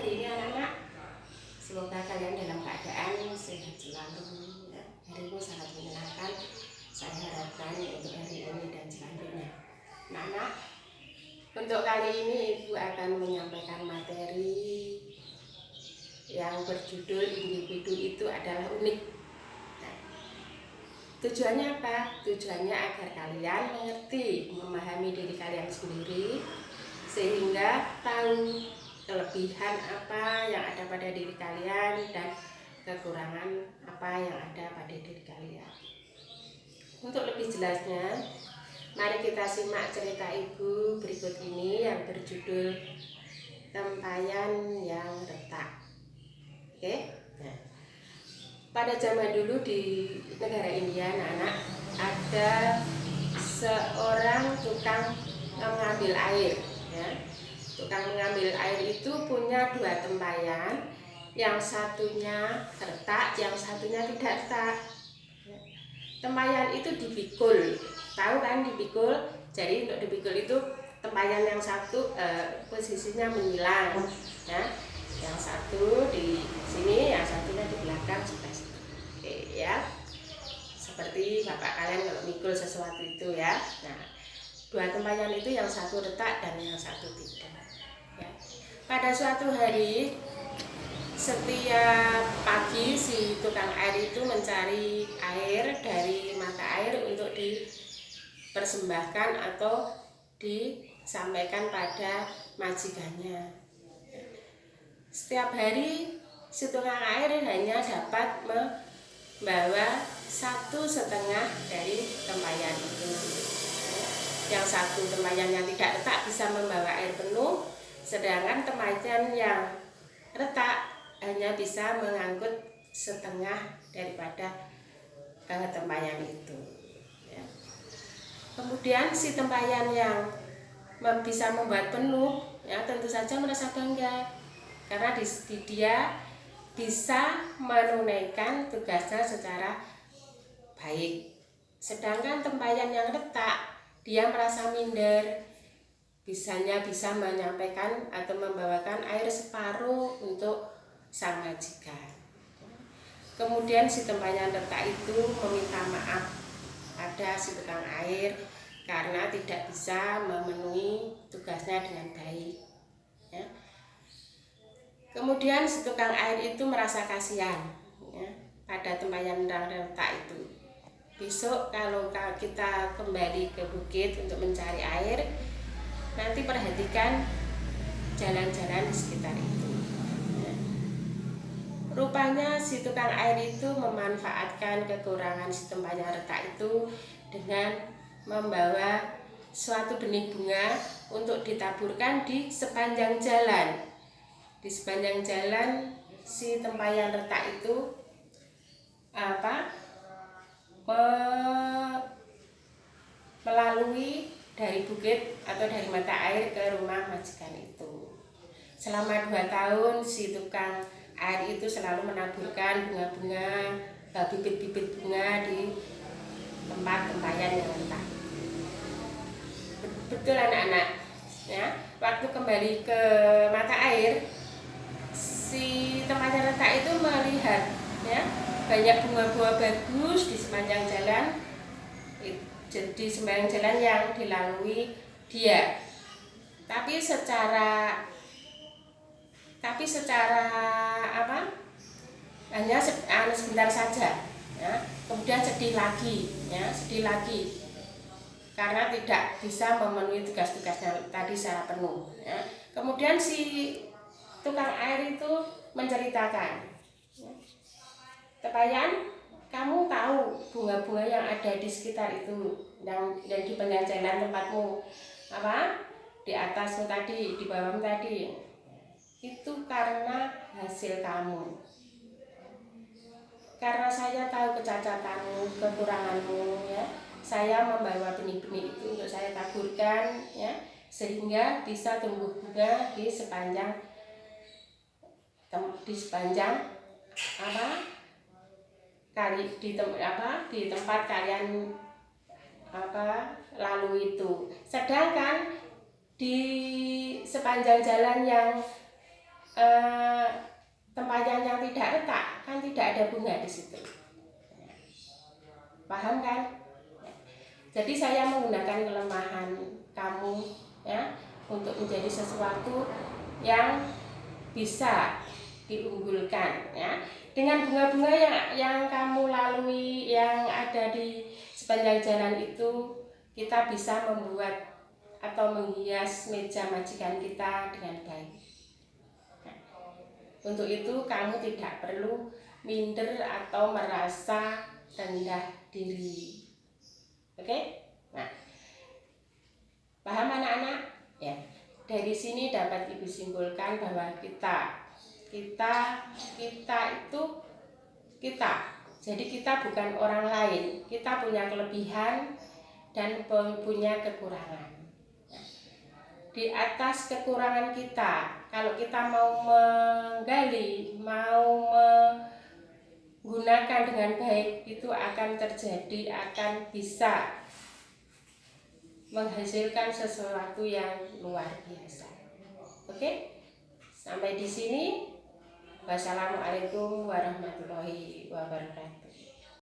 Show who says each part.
Speaker 1: hari ini anak-anak. Semoga kalian dalam keadaan sehat selalu ya. Harimu sangat menyenangkan. Saya harapkan untuk hari ini dan selanjutnya. Anak-anak, untuk kali ini Ibu akan menyampaikan materi yang berjudul individu itu adalah unik. Nah, tujuannya apa? Tujuannya agar kalian mengerti, memahami diri kalian sendiri, sehingga tahu kelebihan apa yang ada pada diri kalian dan kekurangan apa yang ada pada diri kalian. Untuk lebih jelasnya, mari kita simak cerita Ibu berikut ini yang berjudul Tempayan yang Retak. Oke? Nah, pada zaman dulu di negara India, anak-anak, ada seorang tukang mengambil air ya. Tukang mengambil air itu punya dua tempayan, yang satunya retak, yang satunya tidak retak. Tempayan itu dipikul, tahu kan dipikul? Jadi untuk dipikul itu tempayan yang satu posisinya menyilang, ya. Yang satu di sini, yang satunya di belakang sebelah sini. Oke ya. Seperti bapak kalian kalau mikul sesuatu itu ya. Nah, dua tempayan itu yang satu retak dan yang satu tidak. Ya. Pada suatu hari, setiap pagi si tukang air itu mencari air dari mata air untuk dipersembahkan atau disampaikan pada majikannya. Setiap hari si tukang air hanya dapat membawa 1,5 dari tempayan itu. Yang satu tempayan yang tidak retak bisa membawa air penuh, sedangkan tempayan yang retak hanya bisa mengangkut setengah daripada tempayan itu. Ya. Kemudian si tempayan yang bisa membuat penuh, ya tentu saja merasa bangga karena dia bisa menunaikan tugasnya secara baik. Sedangkan tempayan yang retak, dia merasa minder, bisa menyampaikan atau membawakan air separuh untuk sang majikan. Kemudian si tempayan retak itu meminta maaf pada si tukang air karena tidak bisa memenuhi tugasnya dengan baik. Ya. Kemudian si tukang air itu merasa kasihan ya, pada tempayan retak itu. Besok kalau kita kembali ke bukit untuk mencari air, nanti perhatikan jalan-jalan di sekitar itu. Rupanya si tukang air itu memanfaatkan kekurangan si tempayan retak itu dengan membawa suatu benih bunga untuk ditaburkan di sepanjang jalan. Di sepanjang jalan si tempayan retak itu melalui dari bukit atau dari mata air ke rumah majikan itu. Selama 2 tahun si tukang air itu selalu menaburkan bunga-bunga, bibit-bibit bunga di tempat tempayan yang retak. Betul anak-anak ya, waktu kembali ke mata air, si tempayan retak itu melihat ya, banyak bunga-bunga bagus di sepanjang jalan, di sepanjang jalan yang dilalui dia. Tapi secara hanya sebentar saja ya. Kemudian sedih lagi karena tidak bisa memenuhi tugas-tugasnya tadi secara penuh ya. Kemudian si tukang air itu menceritakan ya, tempayan, kamu tahu bunga-bunga yang ada di sekitar itu dan di pinggir jalan tempatmu di atasmu tadi, di bawahmu tadi, itu karena hasil kamu. Karena saya tahu kecacatanmu, kekuranganmu ya, saya membawa benih-benih itu untuk saya taburkan ya, sehingga bisa tumbuh bunga di sepanjang di tempat kalian lalu itu. Sedangkan di sepanjang jalan yang tempayan yang tidak retak kan tidak ada bunga di situ. Paham kan? Jadi saya menggunakan kelemahan kamu ya untuk menjadi sesuatu yang bisa diunggulkan ya. Dengan bunga-bunga yang kamu lalui, yang ada di sepanjang jalan itu, kita bisa membuat atau menghias meja majikan kita dengan baik. Nah, untuk itu kamu tidak perlu minder atau merasa rendah diri. Oke? Nah, paham anak-anak? Ya. Dari sini dapat Ibu simpulkan bahwa kita itu kita. Jadi kita bukan orang lain. Kita punya kelebihan dan punya kekurangan. Di atas kekurangan kita, kalau kita mau menggali, mau menggunakan dengan baik, itu akan terjadi, akan bisa menghasilkan sesuatu yang luar biasa. Oke? Sampai di sini. Wassalamualaikum warahmatullahi wabarakatuh.